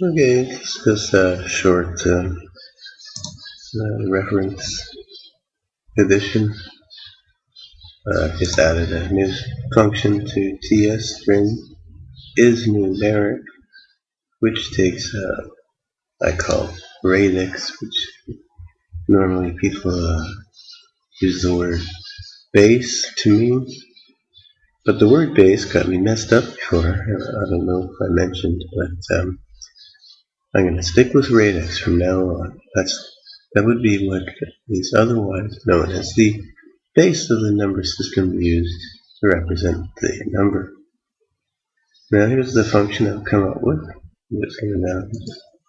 Okay, it's just a short reference addition. Just added a new function to TsString is numeric, which takes I call REG.EXE, which normally people use the word base to mean, but the word base got me messed up before. I don't know if I mentioned, but I'm going to stick with REG.EXE from now on. That would be what is otherwise known as the base of the number system used to represent the number. Now here's the function I've come up with. I'm just going to now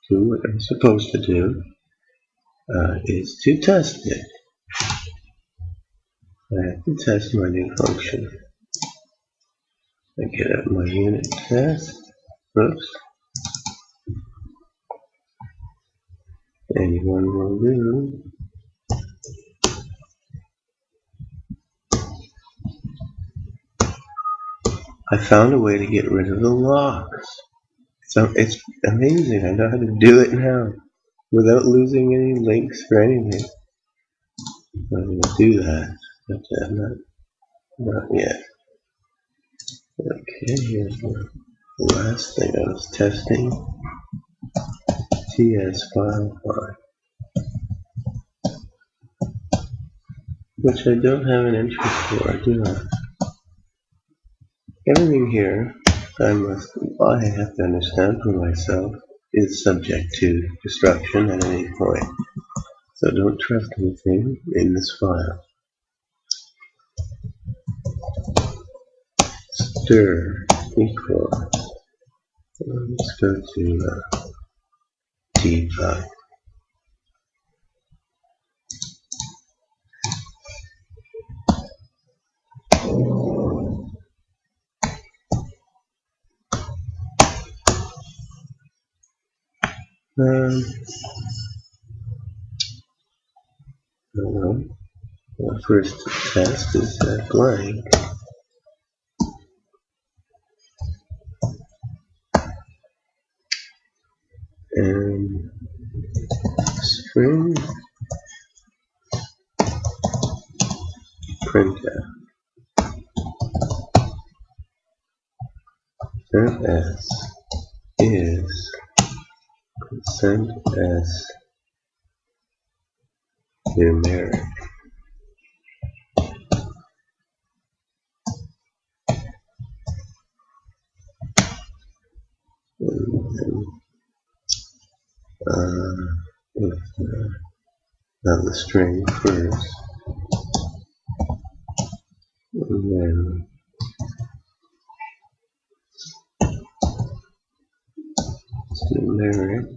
do what I'm supposed to do, is to test it. I have to test my new function. I get up my unit test. Oops. Anyone will do. I found a way to get rid of the locks. So it's amazing. I know how to do it now without losing any links or anything. I'm going to do that, but not yet. Okay, here's the last thing I was testing. TS file 5, which I don't have an entry for, do I? Everything here I have to understand for myself is subject to destruction at any point. So don't trust anything in this file. Stir equals, let's go to t5. The first test is blank. And string printf. S is %s numeric. The string first, and then numeric,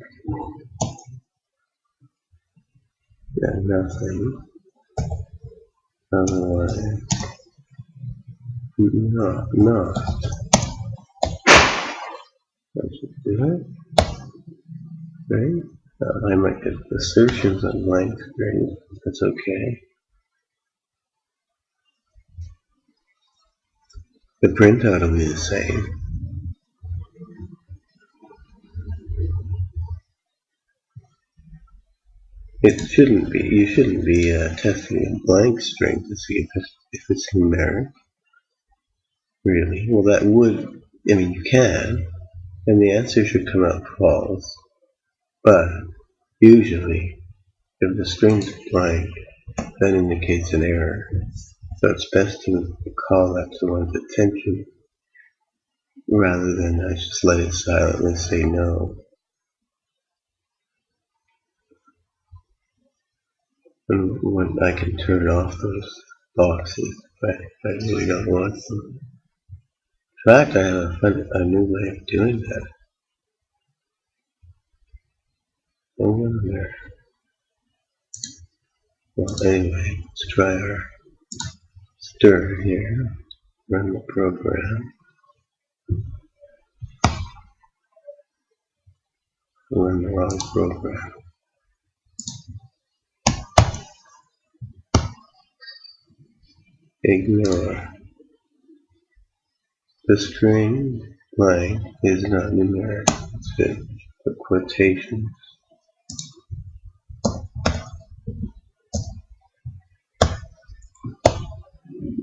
nothing, otherwise not. That should do it, right? I might get assertions on blank string. That's okay. The printout will be the same. It shouldn't be. You shouldn't be testing a blank string to see if it's numeric. Really? Well, that would. I mean, you can, and the answer should come out false. But usually, if the string's blank, that indicates an error. So it's best to call that to one's attention rather than just let it silently say no. And when I can turn off those boxes if I really don't want them. In fact, I have a new way of doing that. Over there. Well, anyway, let's try our stir here. Run the program. Run the wrong program. Ignore. The string blank is not numeric. Let's finish. Put quotation.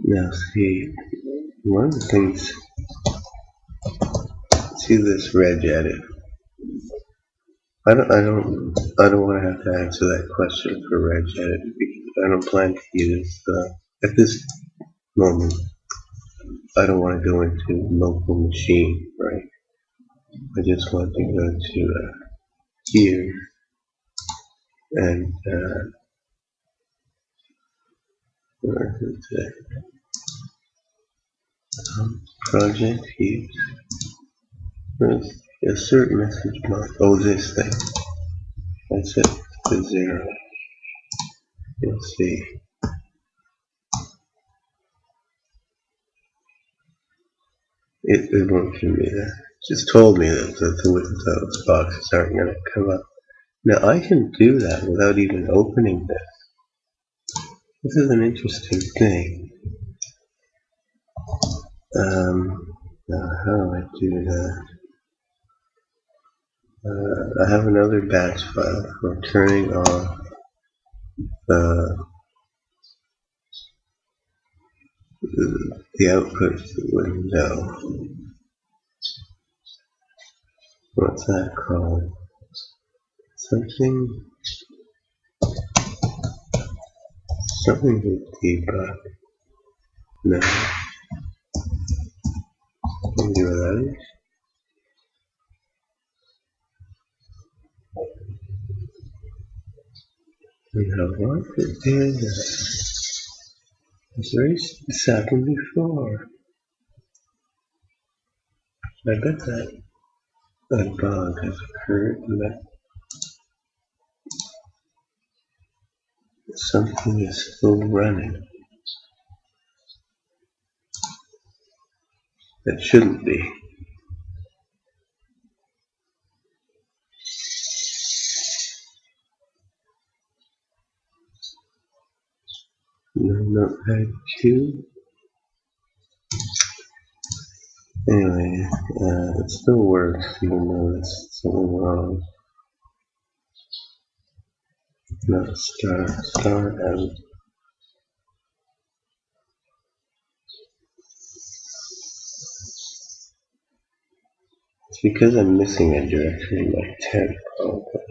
Now see, one of the things, see this reg edit. I don't want to have to answer that question for reg edit because I don't plan to use at this moment. I don't want to go into local machine, right? I just want to go to here and where is it? Project here. There's insert message mark. Oh, this thing. I set to 0. You'll see. It won't give me that. Just told me that those boxes aren't going to come up. Now I can do that without even opening this. This is an interesting thing. Now how do I do that? I have another batch file for turning off the output window. What's that called? Something with debug. No. Can do that. Now what did this happened before? I bet that bug has occurred and that something is still running. That shouldn't be. No, Notepad 2. Anyway, it still works even though there's something wrong. Not start out. It's because I'm missing a directory like temp. Okay.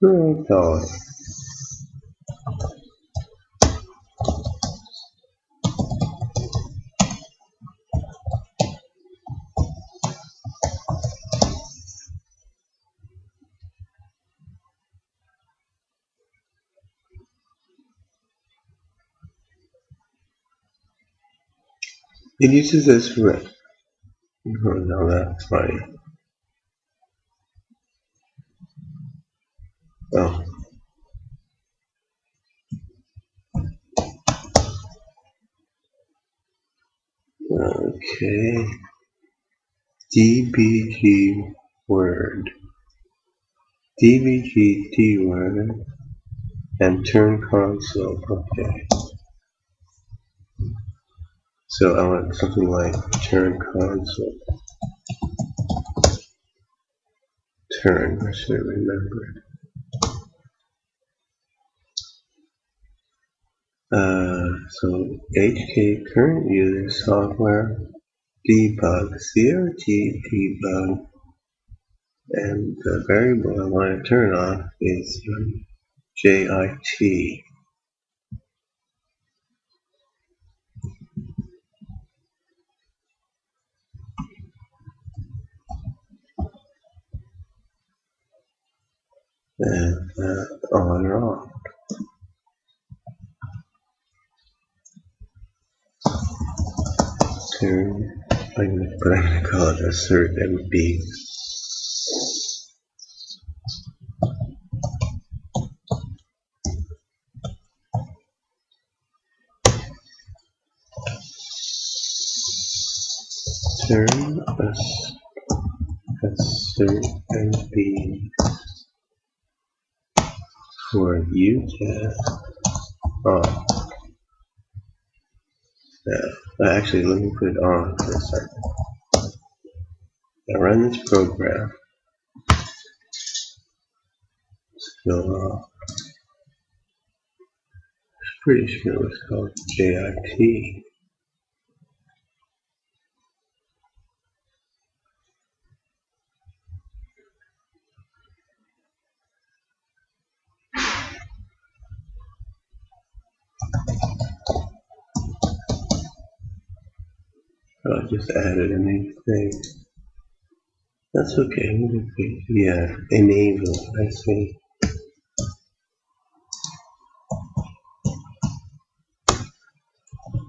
Oh god. It uses this for it. Oh no, that's funny. Oh. Okay. DBG word. DBG D word. And turn console. Okay. So I want something like turn console. Turn, I should remember it. So HK current user software debug CRT debug, and the variable I want to turn off is JIT. And on or off. Turn, I'm gonna call it assert MB. Turn assert MB for UTF on. Actually, let me put it on for a second. I run this program. So, pretty sure it was called JIT. I just added a new thing. That's okay. Yeah, enable. I see.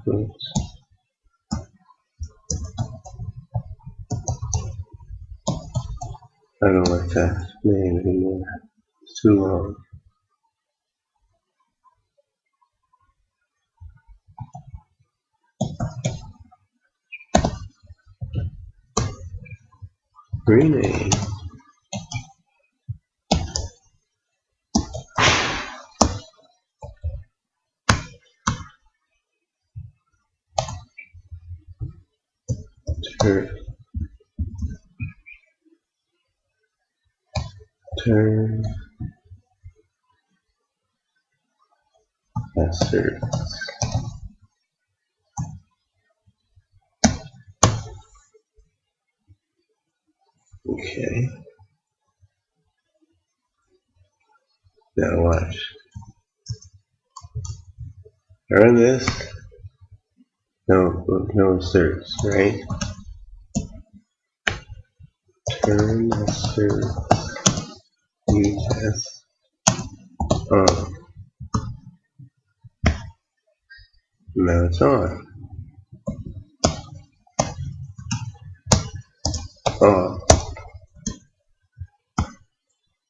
Oops. I don't like that name anymore. It's too long. Rename. Turn assert. Okay. Now watch. Run this. No asserts, right? Turn assert test on. Now it's on. Off.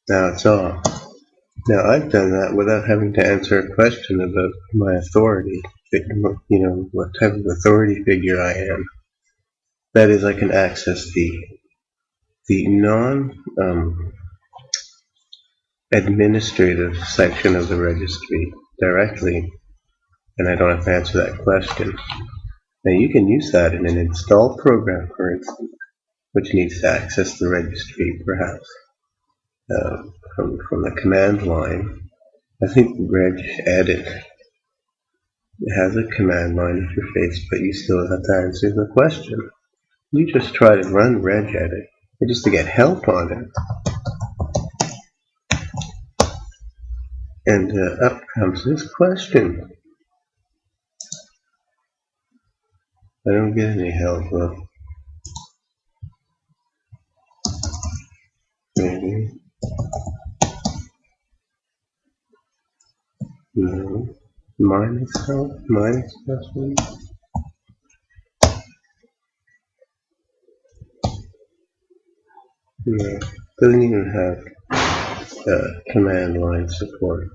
Now it's off. Now I've done that without having to answer a question about my authority. You know, what type of authority figure I am. That is, I can access the non-administrative section of the registry directly, and I don't have to answer that question. Now you can use that in an install program, for instance, which needs to access the registry, perhaps, from the command line. I think REG.EXE has a command line interface, but you still have to answer the question. You just try to run REG.EXE just to get help on it. And up comes this question. I don't get any help. Maybe. No. Minus help? Minus question? No. Doesn't even have command line support.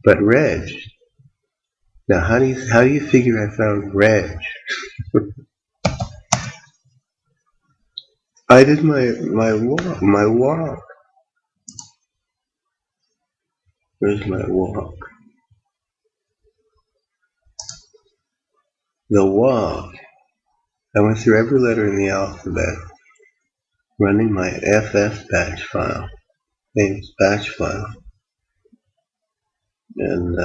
But reg. Now how do you figure I found reg? I did my walk. Where's my walk? The walk. I went through every letter in the alphabet, running my FF batch file, famous batch file, and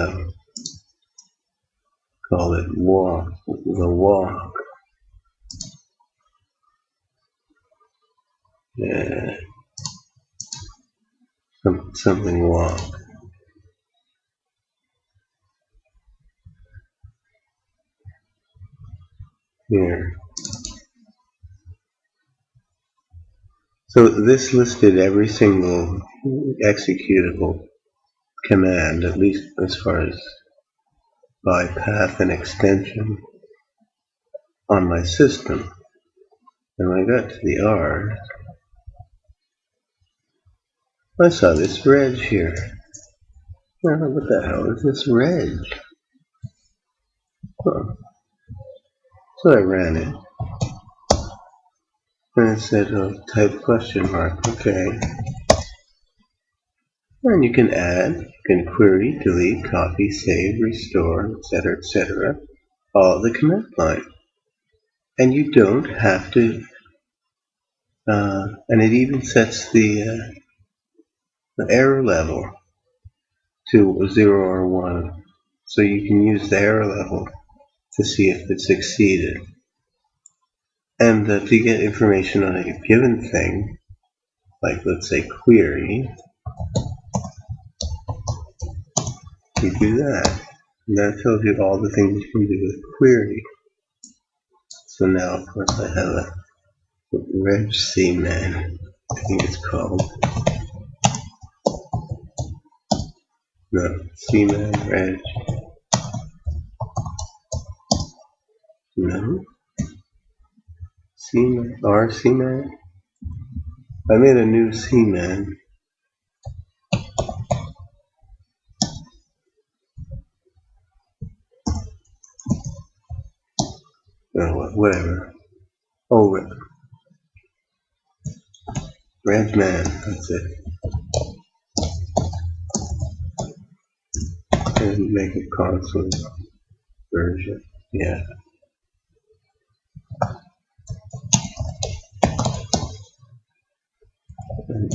call it walk. The walk. Yeah. Something walk. Here. So this listed every single executable command, at least as far as by path and extension on my system. And when I got to the R, I saw this reg here. What the hell is this reg? Huh. So I ran it. And it said, type question mark. Okay. And you can add, you can query, delete, copy, save, restore, etc., all the command line. And you don't have to And it even sets the error level to 0 or 1. So you can use the error level to see if it succeeded. And to get information on a given thing, like let's say query, you do that. And that tells you all the things you can do with query. So now, of course, I have a REG.EXE man, I think it's called. No, cman reg. No, cman, rcman. I made a new cman. Oh, whatever. Oh, regman, that's it. And make a console version. Yeah.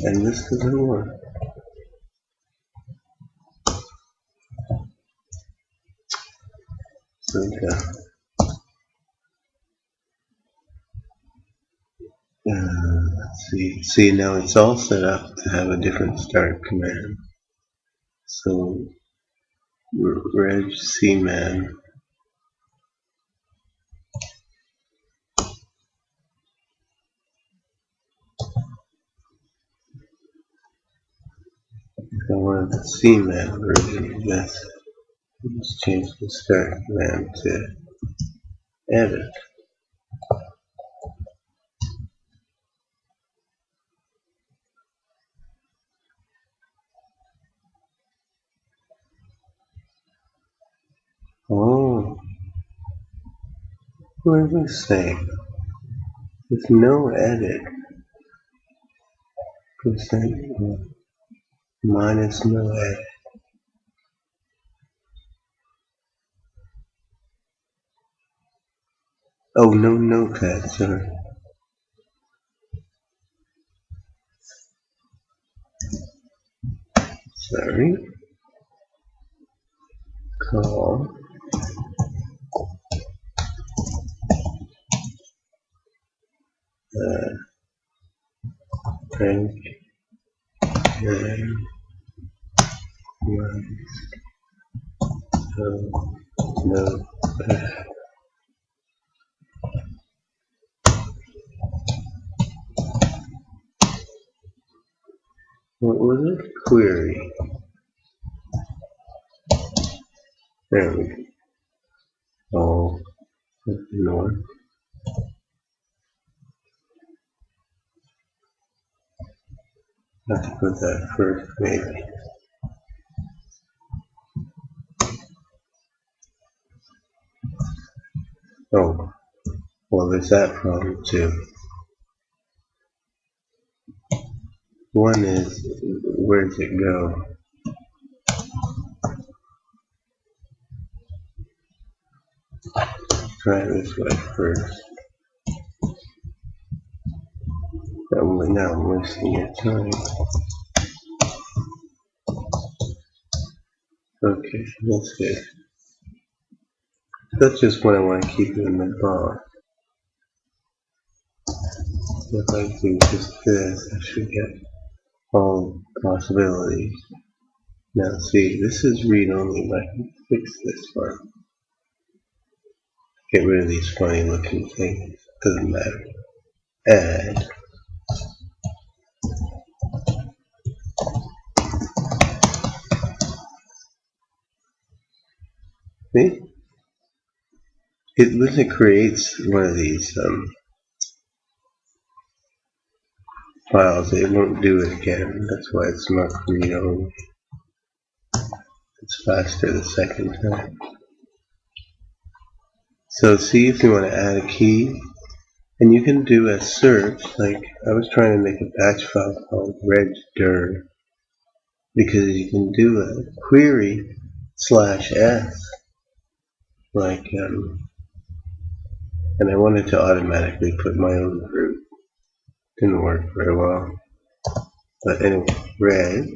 And this doesn't work. So let's see. See, now it's all set up to have a different start command. So reg cman. I want the cman version of this. Let's change the start command to edit. Oh, what does this say? With no edit, percent minus no edit. Oh, no notepad, sorry. Sorry. Call print and no. What was it? Query. There we go. Oh, ignore. I have to put that first, maybe. Oh, well, there's that problem too. One is, where does it go? Try it this way first. Now I'm wasting your time. Okay, that's good. That's just what I want to keep in the bar. If I do just this, I should get all possibilities. Now see, this is read-only, but I can fix this part. Get rid of these funny looking things. Doesn't matter. Add. See? When it creates one of these files, it won't do it again. That's why it's not read-only. It's faster the second time. So see if you want to add a key. And you can do a search, like I was trying to make a batch file called regdir, because you can do a query /s, like, and I wanted to automatically put my own root. Didn't work very well. But anyway, reg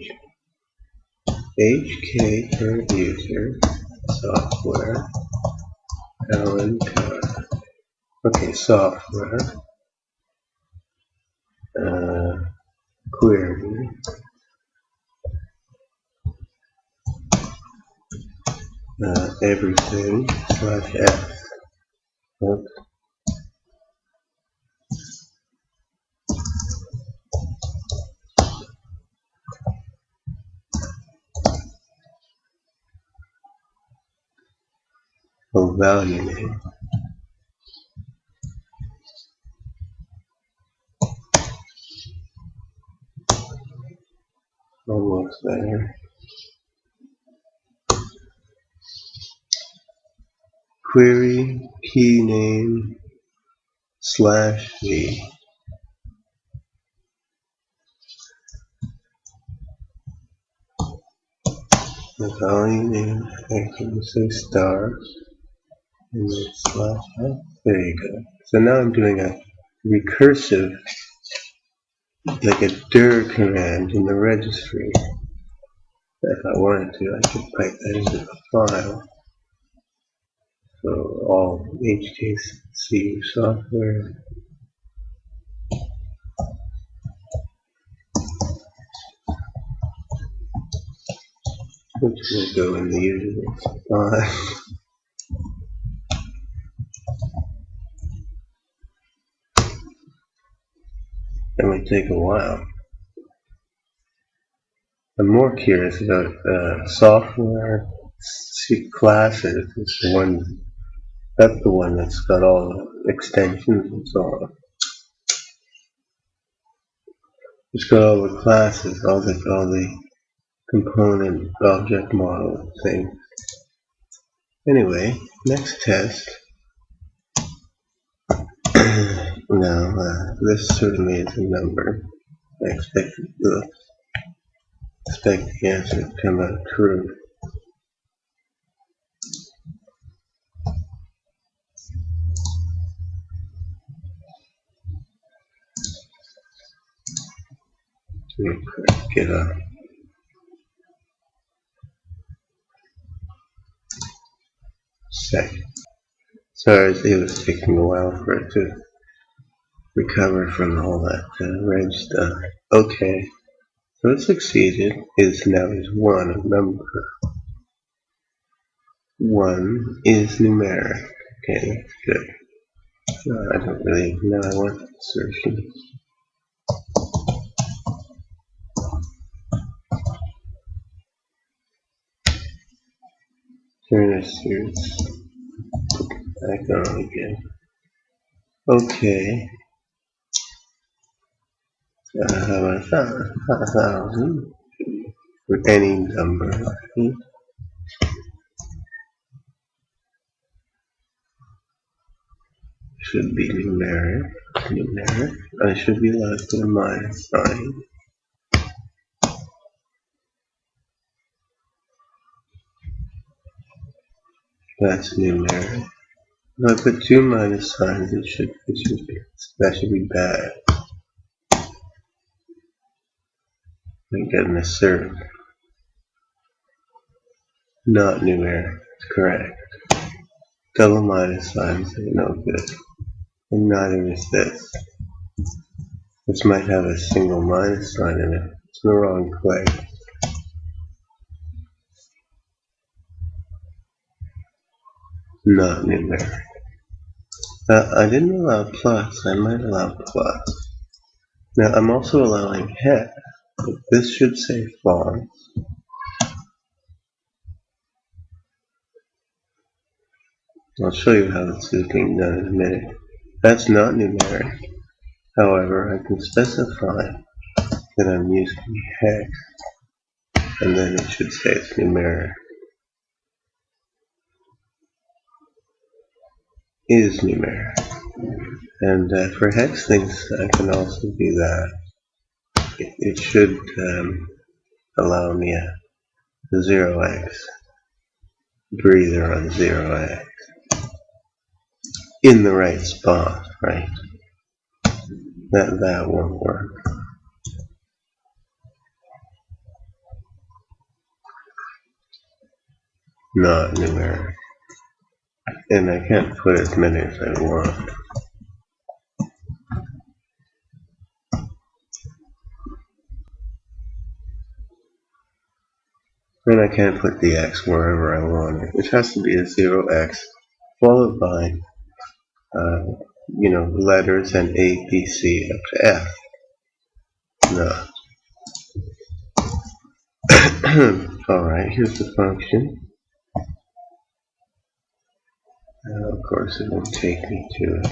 hk current user software ln car. Okay, software query everything /f. Oops. Oh, value name. Almost there. Query key name /v. The value name, I can say star, and then /f. There you go. So now I'm doing a recursive, like a dir command in the registry. If I wanted to, I could pipe that into the file. So all HKC software which will go in the usual file. That might take a while. I'm more curious about software classes. It's the one, that's the one that's got all the extensions and so on. It's got all the classes, all the component object model things. Anyway, next test. Now, this certainly is a number. I expect the answer to come out true. Get up. Second. Sorry, it was taking a while for it to recover from all that reg stuff. Okay, so it succeeded. Is now is 1 a number. 1 is numeric. Okay, that's good. I don't really know. I want assertion. Turn asserts. Back on again. Okay. How about 1,000 for any number? Should be numeric. I should be allowed to put a minus sign. That's numeric. If I put 2 minus signs, that should be bad. I get an assert. Not numeric. It's correct. Double minus signs are no good. And neither is this. This might have a single minus sign in it. It's in the wrong place. Not numeric. I didn't allow plus. I might allow plus. Now I'm also allowing hex. This should say false. I'll show you how this is being done in a minute. That's not numeric. However, I can specify that I'm using hex, and then it should say it's numeric. Is numeric. And for hex things, I can also do that. It should allow me a 0x breather on 0x in the right spot, right? that won't work. Not numeric. And I can't put as many as I want. And I can't put the x wherever I want it, which has to be a 0x followed by letters and A, B, C up to F. No. Alright, here's the function. Of course it won't take me to it.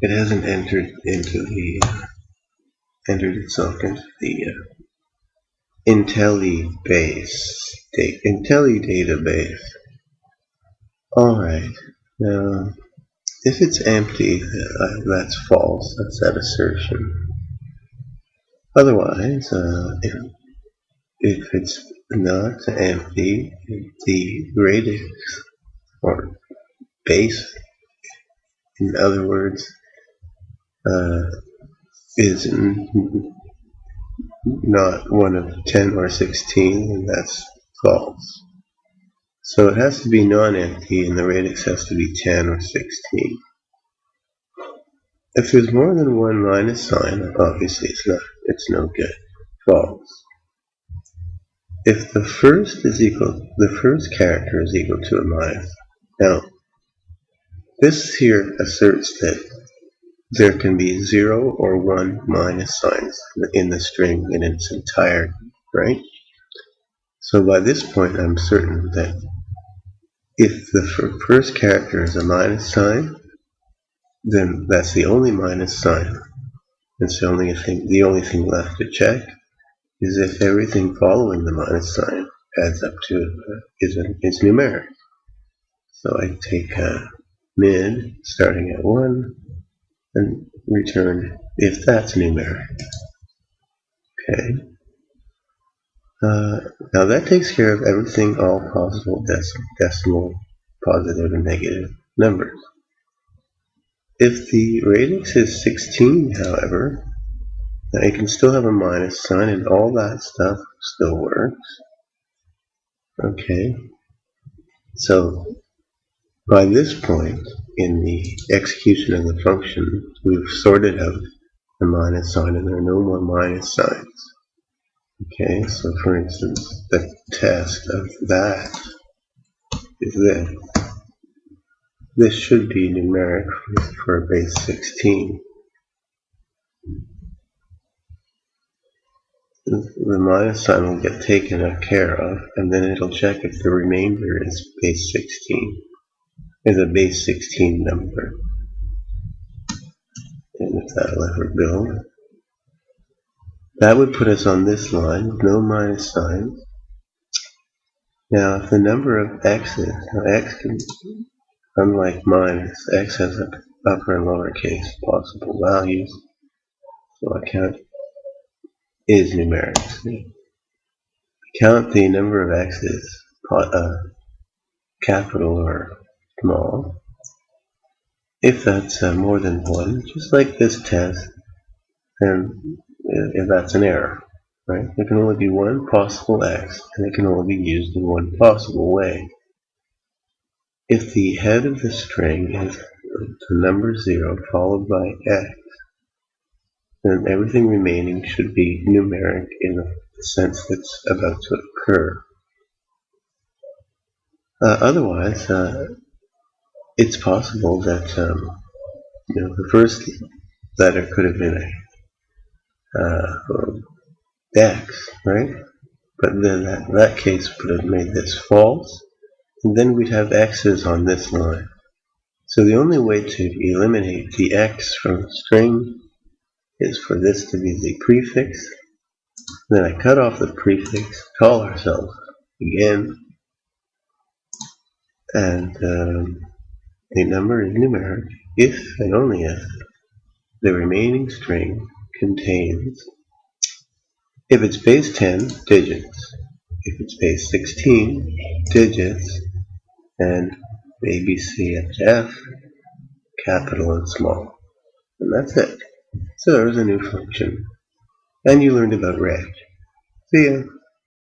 It hasn't entered itself into the INT database. Alright, now if it's empty, that's false, that's that assertion. Otherwise, if it's not empty, the radix, or base, in other words, is not one of 10 or 16, and that's false. So it has to be non-empty, and the radix has to be 10 or 16. If there's more than one minus sign, obviously it's no good. False. If the first character is equal to a minus. Now, this here asserts that there can be 0 or 1 minus signs in the string in its entirety, right? So by this point, I'm certain that if the first character is a minus sign, then that's the only minus sign. It's the only thing left to check is if everything following the minus sign adds up to is numeric. So I take mid starting at 1 and return if that's numeric. Okay. Now that takes care of everything, all possible decimal, positive and negative numbers. If the radix is 16, however, now you can still have a minus sign and all that stuff still works. Okay. So by this point in the execution of the function, we've sorted out the minus sign and there are no more minus signs. Okay, so for instance, the test of that is this. This should be numeric for a base 16. The minus sign will get taken care of, and then it'll check if the remainder is base 16, is a base 16 number. And if that'll ever build. That would put us on this line with no minus signs. Now, if the number of x's, now x can, unlike minus, x has upper and lowercase possible values, so I count is numeric. Count the number of x's, capital or small. If that's more than 1, just like this test, then if that's an error, right? There can only be one possible x, and it can only be used in one possible way. If the head of the string is the number 0 followed by x, then everything remaining should be numeric in the sense that's about to occur. Otherwise, it's possible that the first letter could have been x, right? But then that case would have made this false, and then we'd have x's on this line. So the only way to eliminate the x from the string is for this to be the prefix. Then I cut off the prefix, call ourselves again, and the number is numeric if and only if the remaining string contains, if it's base 10, digits, if it's base 16, digits, and ABC up to F. capital and small. And that's it. So there's a new function. And you learned about reg. See ya.